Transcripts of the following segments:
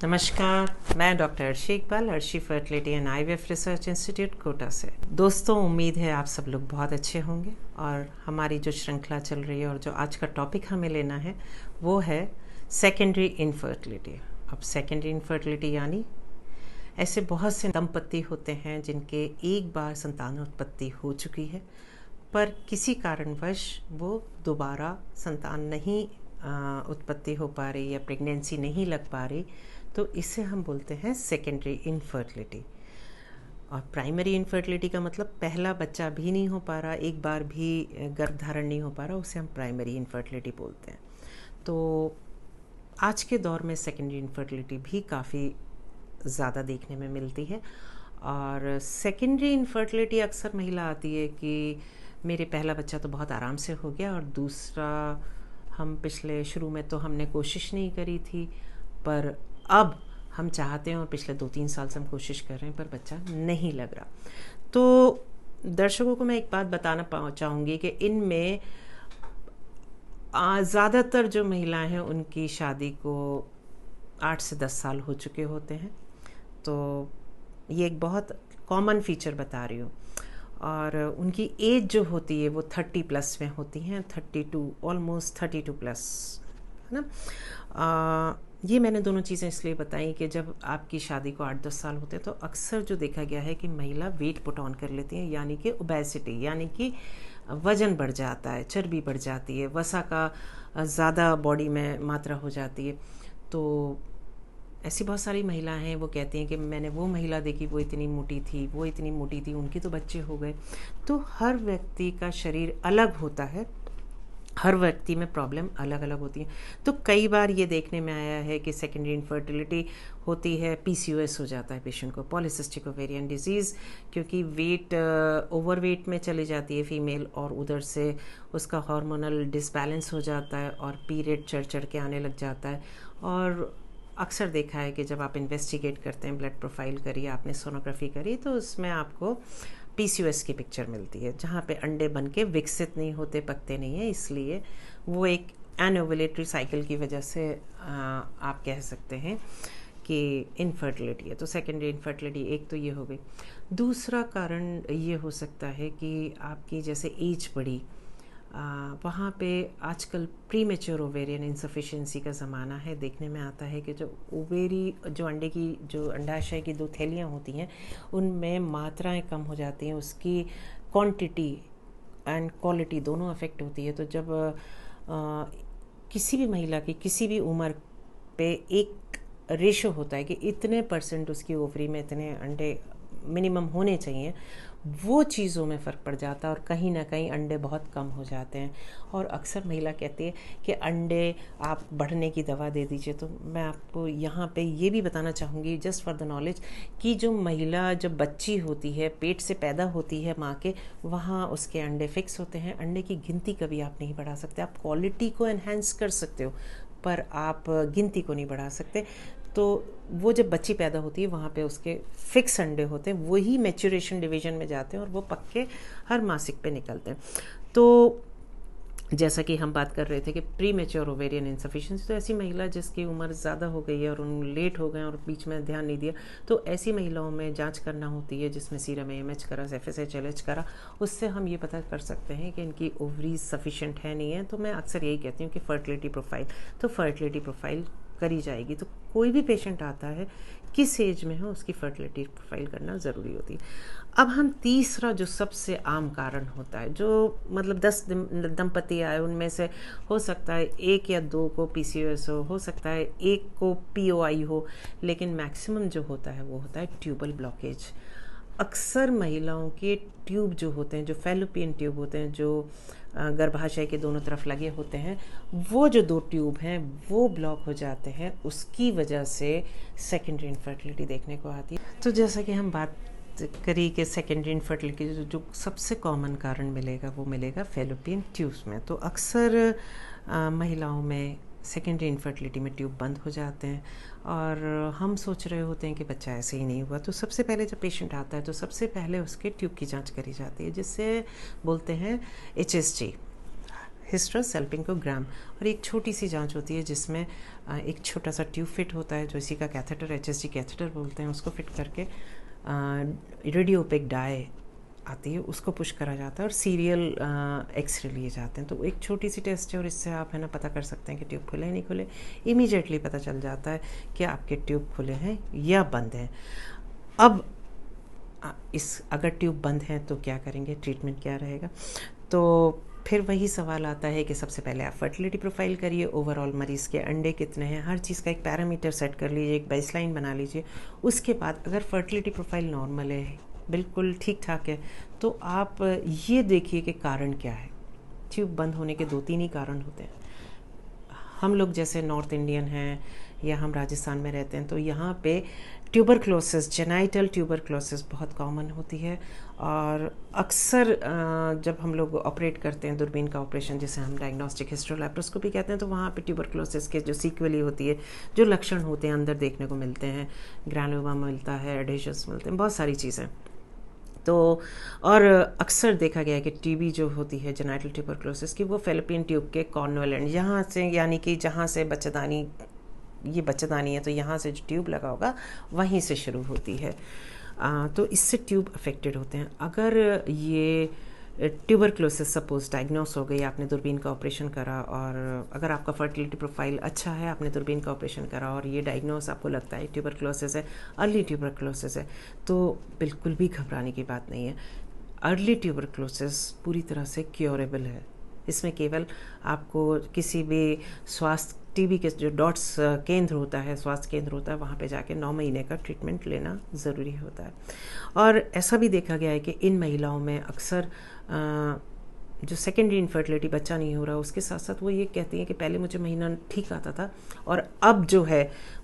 नमस्कार, मैं doctor Arshi Iqbal, Arshi fertility and IVF research institute Kota से। दोस्तों, उम्मीद है आप सब लोग बहुत अच्छे होंगे और हमारी जो श्रृंखला चल रही है और जो आज का टॉपिक हमें लेना है वो है सेकेंडरी इनफर्टिलिटी। अब सेकेंडरी इनफर्टिलिटी यानी ऐसे बहुत से दंपत्ति होते हैं जिनके एक बार संतानोत्पत्ति हो चुकी है पर किसी कारणवश वो दोबारा संतान नहीं उत्पत्ति हो पा रही या प्रेगनेंसी नहीं लग पा रही, तो इसे हम बोलते हैं सेकेंडरी इनफर्टिलिटी। और प्राइमरी इनफर्टिलिटी का मतलब पहला बच्चा भी नहीं हो पा रहा, एक बार भी गर्भधारण नहीं हो पा रहा, उसे हम प्राइमरी इनफर्टिलिटी बोलते हैं। तो आज के दौर में सेकेंडरी इनफर्टिलिटी भी काफ़ी ज़्यादा देखने में मिलती है। और सेकेंडरी इनफर्टिलिटी अक्सर महिला आती है कि मेरे पहला बच्चा तो बहुत आराम से हो गया और दूसरा हम शुरू में तो हमने कोशिश नहीं करी थी, पर अब हम चाहते हैं और पिछले 2-3 साल से हम कोशिश कर रहे हैं पर बच्चा नहीं लग रहा। तो दर्शकों को मैं एक बात बताना चाहूँगी कि इनमें ज़्यादातर जो महिलाएं हैं उनकी शादी को 8 से 10 साल हो चुके होते हैं। तो ये एक बहुत कॉमन फीचर बता रही हूँ। और उनकी एज जो होती है वो 30 प्लस में होती हैं, 32 ऑलमोस्ट 32 प्लस, है ना। ये मैंने दोनों चीज़ें इसलिए बताई कि जब आपकी शादी को 8-10 साल होते हैं तो अक्सर जो देखा गया है कि महिला वेट पुट ऑन कर लेती हैं, यानी कि ओबेसिटी, यानी कि वज़न बढ़ जाता है, चर्बी बढ़ जाती है, वसा का ज़्यादा बॉडी में मात्रा हो जाती है। तो ऐसी बहुत सारी महिलाएं हैं, वो कहती हैं कि मैंने वो महिला देखी, वो इतनी मोटी थी, वो इतनी मोटी थी, उनके तो बच्चे हो गए। तो हर व्यक्ति का शरीर अलग होता है, हर व्यक्ति में प्रॉब्लम अलग अलग होती है। तो कई बार ये देखने में आया है कि सेकेंडरी इनफर्टिलिटी होती है, पीसीओएस हो जाता है पेशेंट को, पॉलीसिस्टिक ओवेरियन डिजीज़, क्योंकि वेट ओवरवेट में चली जाती है फीमेल और उधर से उसका हार्मोनल डिसबैलेंस हो जाता है और पीरियड चढ़ चढ़ के आने लग जाता है। और अक्सर देखा है कि जब आप इन्वेस्टिगेट करते हैं, ब्लड प्रोफाइल करिए, आपने सोनोग्राफी करी, तो उसमें आपको पीसीओएस की पिक्चर मिलती है, जहाँ पे अंडे बन के विकसित नहीं होते, पकते नहीं हैं, इसलिए वो एक एनओवुलेटरी साइकिल की वजह से आप कह सकते हैं कि इनफर्टिलिटी है। तो सेकेंडरी इनफर्टिलिटी एक तो ये हो गई। दूसरा कारण ये हो सकता है कि आपकी जैसे एज बढ़ी, वहाँ पे आजकल प्रीमेच्योर ओवेरियन इनसफिशिएंसी का ज़माना है। देखने में आता है कि जो अंडे की, जो अंडाशय की 2 थैलियाँ होती हैं, उनमें मात्राएं कम हो जाती हैं, उसकी क्वांटिटी एंड क्वालिटी दोनों अफेक्ट होती है। तो जब किसी भी महिला की किसी भी उम्र पे एक रेशो होता है कि इतने % उसकी ओवरी में इतने अंडे मिनिमम होने चाहिए, वो चीज़ों में फ़र्क पड़ जाता है और कहीं ना कहीं अंडे बहुत कम हो जाते हैं। और अक्सर महिला कहती है कि अंडे आप बढ़ने की दवा दे दीजिए। तो मैं आपको यहाँ पे ये भी बताना चाहूँगी, जस्ट फॉर द नॉलेज, कि जो महिला जब बच्ची होती है, पेट से पैदा होती है माँ के, वहाँ उसके अंडे फिक्स होते हैं। अंडे की गिनती कभी आप नहीं बढ़ा सकते। आप क्वालिटी को एनहेंस कर सकते हो पर आप गिनती को नहीं बढ़ा सकते। तो वो जब बच्ची पैदा होती है वहाँ पे उसके फिक्स अंडे होते हैं, वही मैच्योरेशन डिवीजन में जाते हैं और वो पक्के हर मासिक पे निकलते हैं। तो जैसा कि हम बात कर रहे थे कि प्री मैच्योर ओवेरियन इनसफिशिएंसी, तो ऐसी महिला जिसकी उम्र ज़्यादा हो गई है और उन लेट हो गए और बीच में ध्यान नहीं दिया, तो ऐसी महिलाओं में जांच करना होती है, जिसमें सीरम AMH करा, FSH LH करा। उससे हम ये पता कर सकते हैं कि इनकी ओवरीज सफिशिएंट है नहीं है। तो मैं अक्सर यही कहती हूँ कि फर्टिलिटी प्रोफाइल करी जाएगी। तो कोई भी पेशेंट आता है, किस एज में हो, उसकी फर्टिलिटी प्रोफाइल करना ज़रूरी होती है। अब हम तीसरा जो सबसे आम कारण होता है, जो मतलब 10 दंपति आए, उनमें से हो सकता है 1 या 2 को PCOS हो सकता है 1 को POI हो, लेकिन मैक्सिमम जो होता है वो होता है ट्यूबल ब्लॉकेज। अक्सर महिलाओं के ट्यूब जो होते हैं, जो फैलोपियन ट्यूब होते हैं, जो गर्भाशय के दोनों तरफ लगे होते हैं, वो जो 2 ट्यूब हैं वो ब्लॉक हो जाते हैं। उसकी वजह से सेकेंडरी इनफर्टिलिटी देखने को आती है। तो जैसा कि हम बात करी कि सेकेंडरी इनफर्टिलिटी जो सबसे कॉमन कारण मिलेगा वो मिलेगा फैलोपियन ट्यूब्स में। तो अक्सर महिलाओं में सेकेंडरी इनफर्टिलिटी में ट्यूब बंद हो जाते हैं और हम सोच रहे होते हैं कि बच्चा ऐसे ही नहीं हुआ। तो सबसे पहले जब पेशेंट आता है तो सबसे पहले उसके ट्यूब की जांच करी जाती है, जिससे बोलते हैं HSG, हिस्ट्रोसैल्पिंगोग्राम, और एक छोटी सी जांच होती है जिसमें एक छोटा सा ट्यूब फिट होता है जो इसी का कैथेटर, HSG कैथेटर बोलते हैं, उसको फिट करके रेडियो ओपेक डाई आती है उसको पुश करा जाता है और सीरियल एक्सरे लिए जाते हैं। तो एक छोटी सी टेस्ट है और इससे आप है ना पता कर सकते हैं कि ट्यूब खुले नहीं खुले। इमीडिएटली पता चल जाता है कि आपके ट्यूब खुले हैं या बंद हैं। अब अगर ट्यूब बंद है तो क्या करेंगे, ट्रीटमेंट क्या रहेगा? तो फिर वही सवाल आता है कि सबसे पहले आप फर्टिलिटी प्रोफाइल करिए, ओवरऑल मरीज़ के अंडे कितने हैं, हर चीज़ का एक पैरामीटर सेट कर लीजिए, एक बेसलाइन बना लीजिए। उसके बाद अगर फर्टिलिटी प्रोफाइल नॉर्मल है, बिल्कुल ठीक ठाक है, तो आप ये देखिए कि कारण क्या है। ट्यूब बंद होने के 2-3 ही कारण होते हैं। हम लोग जैसे नॉर्थ इंडियन हैं या हम राजस्थान में रहते हैं तो यहाँ पे ट्यूबरक्लोसिस, जेनाइटल ट्यूबरक्लोसिस बहुत कॉमन होती है। और अक्सर जब हम लोग ऑपरेट करते हैं, दूरबीन का ऑपरेशन जिसे हम डायग्नोस्टिक हिस्ट्रोलैप्रोस्कोपी कहते हैं, तो वहाँ पे ट्यूबरक्लोसिस के जो सीक्वली होती है, जो लक्षण होते हैं अंदर देखने को मिलते हैं, ग्रैनुलोमा मिलता है, एडेशंस मिलते हैं, बहुत सारी चीज़ें। तो और अक्सर देखा गया है कि टीबी जो होती है जेनाइटल ट्यूबरक्लोसिस की, वो फेलोपियन ट्यूब के कॉर्नुअल एंड, यहाँ से यानी कि जहाँ से बच्चेदानी, ये बच्चेदानी है तो यहाँ से जो ट्यूब लगा होगा वहीं से शुरू होती है। तो इससे ट्यूब अफेक्टेड होते हैं। अगर ये ट्यूबरक्लोसिस सपोज डायग्नोस हो गई, आपने दूरबीन का ऑपरेशन करा, और अगर आपका फर्टिलिटी प्रोफाइल अच्छा है, आपने दूरबीन का ऑपरेशन करा और ये डायग्नोस आपको लगता है ट्यूबरक्लोसिस है, अर्ली ट्यूबरक्लोसिस है, तो बिल्कुल भी घबराने की बात नहीं है। अर्ली ट्यूबरक्लोसिस पूरी तरह से क्योरेबल है। इसमें केवल आपको किसी भी स्वास्थ्य टीबी के जो डॉट्स केंद्र होता है, स्वास्थ्य केंद्र होता है, वहाँ पे जाके 9 महीने का ट्रीटमेंट लेना ज़रूरी होता है। और ऐसा भी देखा गया है कि इन महिलाओं में अक्सर जो सेकेंडरी इनफर्टिलिटी, बच्चा नहीं हो रहा, उसके साथ साथ वो ये कहती हैं कि पहले मुझे महीना ठीक आता था और अब जो है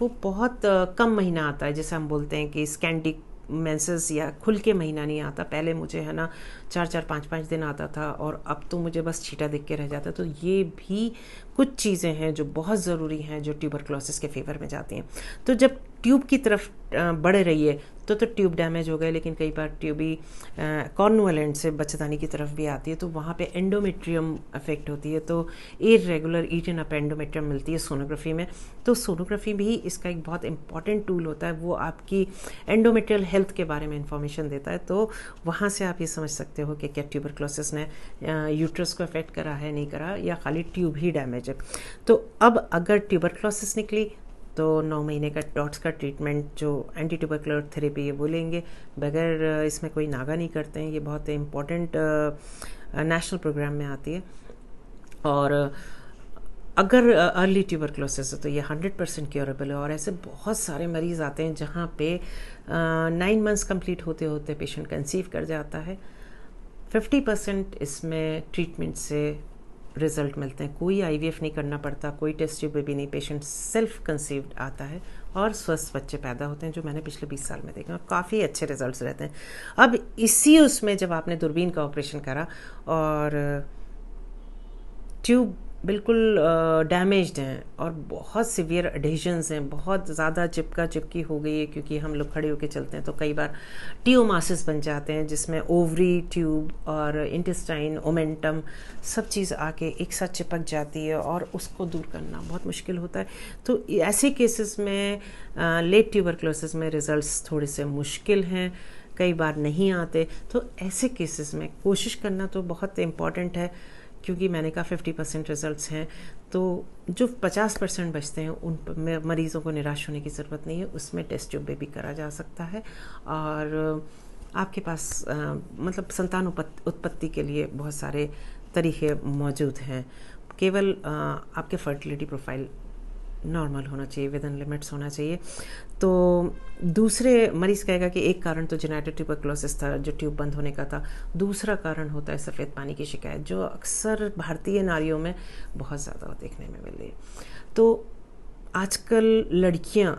वो बहुत कम महीना आता है, जैसे हम बोलते हैं कि स्कैंडी मेंसेस या खुल के महीना नहीं आता। पहले मुझे है ना 4-4, 5-5 दिन आता था और अब तो मुझे बस छींटा दिख के रह जाता। तो ये भी कुछ चीज़ें हैं जो बहुत ज़रूरी हैं, जो ट्यूबरक्लोसिस के फेवर में जाती हैं। तो जब ट्यूब की तरफ बढ़ रही है तो ट्यूब डैमेज हो गए, लेकिन कई बार ट्यूबी कॉर्नुअल एंड से बच्चेदानी की तरफ भी आती है, तो वहाँ पे एंडोमेट्रियम अफेक्ट होती है, तो इरेगुलर ईटन अप एंडोमेट्रियम मिलती है सोनोग्राफी में। तो सोनोग्राफी भी इसका एक बहुत इंपॉर्टेंट टूल होता है, वो आपकी एंडोमेट्रियल हेल्थ के बारे में इंफॉर्मेशन देता है। तो वहाँ से आप ये समझ सकते हो कि क्या ट्यूबरक्लोसिस ने यूट्रस को अफेक्ट करा है, नहीं करा, या खाली ट्यूब ही डैमेज है। तो अब अगर ट्यूबरक्लोसिस निकली तो 9 महीने का डॉट्स का ट्रीटमेंट, जो एंटी ट्यूबरकुलर थेरेपी है वो लेंगे, बगैर इसमें कोई नागा नहीं करते हैं। ये बहुत इम्पॉर्टेंट नेशनल प्रोग्राम में आती है। और अगर अर्ली ट्यूबरक्लोसिस है तो ये 100% क्योरेबल है। और ऐसे बहुत सारे मरीज़ आते हैं जहाँ पे 9 मंथ्स कंप्लीट होते होते पेशेंट कंसीव कर जाता है। 50% इसमें ट्रीटमेंट से रिजल्ट मिलते हैं। कोई IVF नहीं करना पड़ता, कोई टेस्ट ट्यूब भी नहीं, पेशेंट सेल्फ कंसीव्ड आता है और स्वस्थ बच्चे पैदा होते हैं, जो मैंने पिछले 20 साल में देखा, और काफ़ी अच्छे रिजल्ट्स रहते हैं। अब इसी उसमें जब आपने दूरबीन का ऑपरेशन करा और ट्यूब बिल्कुल डैमेज्ड हैं और बहुत सिवियर एडेशंस हैं, बहुत ज़्यादा चिपका चिपकी हो गई है, क्योंकि हम लोग खड़े होकर चलते हैं तो कई बार टियोमासिस बन जाते हैं, जिसमें ओवरी, ट्यूब और इंटेस्टाइन, ओमेंटम सब चीज़ आके एक साथ चिपक जाती है और उसको दूर करना बहुत मुश्किल होता है। तो ऐसे केसेस में लेट ट्यूबरक्लोसिस में रिजल्ट्स थोड़े से मुश्किल हैं, कई बार नहीं आते। तो ऐसे केसेस में कोशिश करना तो बहुत इम्पॉर्टेंट है, क्योंकि मैंने कहा 50% रिजल्ट्स हैं, तो जो 50% बचते हैं उन मरीज़ों को निराश होने की ज़रूरत नहीं है। उसमें टेस्ट ट्यूब भी करा जा सकता है और आपके पास मतलब संतान उत्पत्ति के लिए बहुत सारे तरीके मौजूद हैं। केवल आपके फर्टिलिटी प्रोफाइल नॉर्मल होना चाहिए, विद इन लिमिट्स होना चाहिए। तो दूसरे मरीज़ कहेगा कि एक कारण तो जेनेटिक ट्यूबरक्लोसिस था, जो ट्यूब बंद होने का था। दूसरा कारण होता है सफ़ेद पानी की शिकायत, जो अक्सर भारतीय नारियों में बहुत ज़्यादा देखने में मिल रही है। तो आजकल लड़कियां,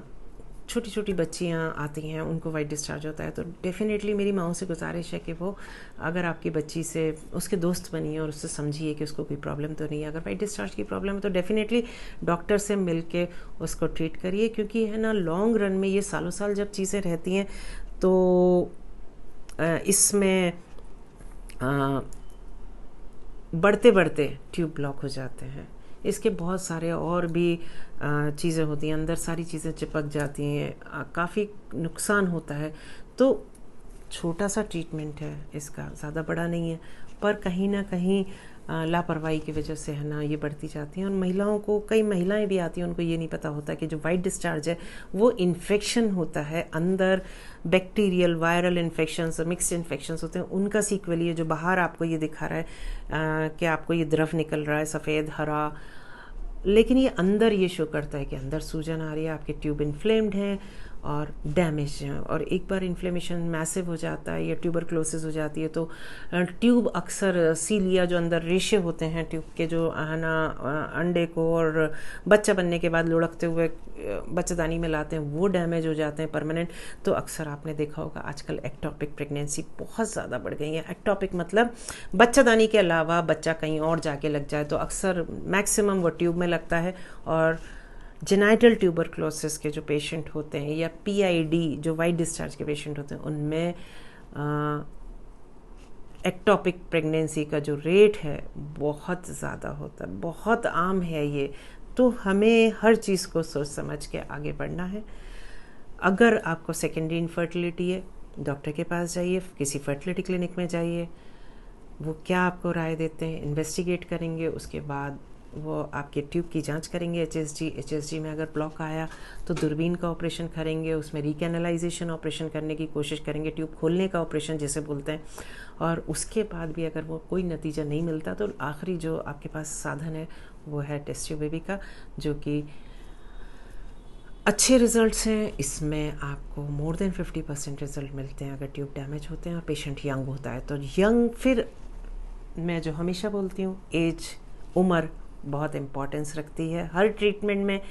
छोटी छोटी बच्चियां आती हैं, उनको वाइट डिस्चार्ज होता है, तो डेफिनेटली मेरी माओं से गुजारिश है कि वो अगर आपकी बच्ची से उसके दोस्त बनिए और उससे समझिए कि उसको कोई प्रॉब्लम तो नहीं है। अगर वाइट डिस्चार्ज की प्रॉब्लम है तो डेफिनेटली डॉक्टर से मिल के उसको ट्रीट करिए, क्योंकि है ना लॉन्ग रन में ये सालों साल जब चीज़ें रहती हैं तो इसमें बढ़ते बढ़ते ट्यूब ब्लॉक हो जाते हैं। इसके बहुत सारे और भी चीज़ें होती हैं, अंदर सारी चीज़ें चिपक जाती हैं, काफ़ी नुकसान होता है। तो छोटा सा ट्रीटमेंट है इसका, ज़्यादा बड़ा नहीं है, पर कहीं ना कहीं लापरवाही की वजह से है ना ये बढ़ती जाती हैं। और महिलाओं को, कई महिलाएं भी आती हैं, उनको ये नहीं पता होता कि जो वाइट डिस्चार्ज है वो इन्फेक्शन होता है, अंदर bacterial viral infections, mixed infections होते हैं, उनका सीक्वल ये जो बाहर आपको ये दिखा रहा है कि आपको ये द्रव निकल रहा है सफ़ेद हरा, लेकिन ये अंदर ये शो करता है कि अंदर सूजन आ रही है, आपके ट्यूब इन्फ्लेम्ड हैं और डैमेज हैं। और एक बार इन्फ्लेमेशन मैसिव हो जाता है या ट्यूबरक्लोसिस हो जाती है तो ट्यूब अक्सर सीलिया जो अंदर रेशे होते हैं ट्यूब के, जो है ना अंडे को और बच्चा बनने के बाद लुढ़कते हुए बच्चेदानी में लाते हैं, वो डैमेज हो जाते हैं परमानेंट। तो अक्सर आपने देखा होगा आजकल एक्टोपिक प्रेगनेंसी बहुत ज़्यादा बढ़ गई है। एक्टोपिक मतलब बच्चेदानी के अलावा बच्चा कहीं और जाके लग जाए, तो अक्सर मैक्सिमम वो ट्यूब में लगता है। और जेनाइटल ट्यूबरक्लोसिस के जो पेशेंट होते हैं या पीआईडी जो वाइट डिस्चार्ज के पेशेंट होते हैं, उनमें एक्टोपिक प्रेगनेंसी का जो रेट है बहुत ज़्यादा होता है, बहुत आम है ये। तो हमें हर चीज़ को सोच समझ के आगे बढ़ना है। अगर आपको सेकेंडरी इनफर्टिलिटी है, डॉक्टर के पास जाइए, किसी फर्टिलिटी क्लिनिक में जाइए, वो क्या आपको राय देते हैं इन्वेस्टिगेट करेंगे, उसके बाद वो आपके ट्यूब की जांच करेंगे, एचएसजी में अगर ब्लॉक आया तो दूरबीन का ऑपरेशन करेंगे, उसमें रिकैनलाइजेशन ऑपरेशन करने की कोशिश करेंगे, ट्यूब खोलने का ऑपरेशन जिसे बोलते हैं। और उसके बाद भी अगर वो कोई नतीजा नहीं मिलता तो आखिरी जो आपके पास साधन है वो है टेस्ट ट्यूब बेबी का, जो कि अच्छे रिजल्ट्स हैं। इसमें आपको मोर देन 50% रिजल्ट मिलते हैं अगर ट्यूब डैमेज होते हैं और पेशेंट यंग होता है। तो यंग, फिर मैं जो हमेशा बोलती हूँ, एज, उम्र बहुत इम्पॉर्टेंस रखती है हर ट्रीटमेंट में।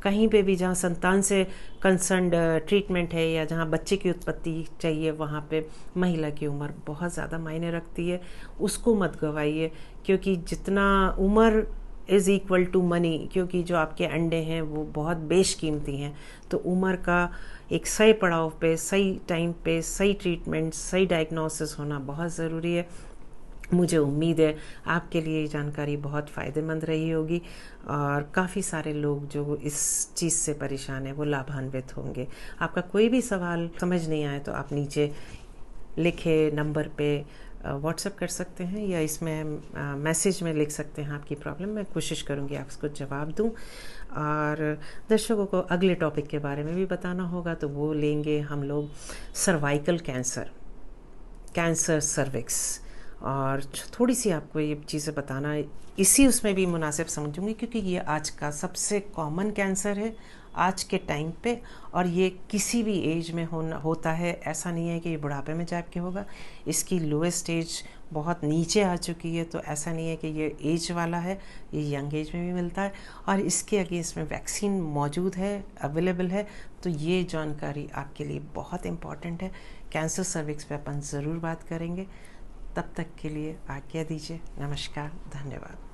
कहीं पे भी जहाँ संतान से कंसर्न्ड ट्रीटमेंट है या जहाँ बच्चे की उत्पत्ति चाहिए, वहाँ पे महिला की उम्र बहुत ज़्यादा मायने रखती है। उसको मत गवाइए, क्योंकि जितना उम्र इज़ इक्वल टू मनी, क्योंकि जो आपके अंडे हैं वो बहुत बेशकीमती हैं। तो उम्र का एक सही पड़ाव पे, सही टाइम पे, सही ट्रीटमेंट, सही डायग्नोसिस होना बहुत ज़रूरी है। मुझे उम्मीद है आपके लिए ये जानकारी बहुत फ़ायदेमंद रही होगी और काफ़ी सारे लोग जो इस चीज़ से परेशान हैं वो लाभान्वित होंगे। आपका कोई भी सवाल समझ नहीं आए तो आप नीचे लिखे नंबर पे व्हाट्सएप कर सकते हैं या इसमें मैसेज में लिख सकते हैं आपकी प्रॉब्लम। मैं कोशिश करूँगी आपको जवाब दूँ। और दर्शकों को अगले टॉपिक के बारे में भी बताना होगा तो वो लेंगे हम लोग सर्वाइकल कैंसर, कैंसर सर्विक्स, और थोड़ी सी आपको ये चीज़ें बताना इसी उसमें भी मुनासिब समझूंगी, क्योंकि ये आज का सबसे कॉमन कैंसर है आज के टाइम पे। और ये किसी भी एज में होता है, ऐसा नहीं है कि ये बुढ़ापे में जाके होगा। इसकी लोएस्ट एज बहुत नीचे आ चुकी है, तो ऐसा नहीं है कि ये एज वाला है, ये यंग एज में भी मिलता है। और इसके अगेंस्ट में वैक्सीन मौजूद है, अवेलेबल है। तो ये जानकारी आपके लिए बहुत इम्पॉर्टेंट है। कैंसर सर्विक्स पे अपन ज़रूर बात करेंगे। तब तक के लिए आज्ञा दीजिए। नमस्कार, धन्यवाद।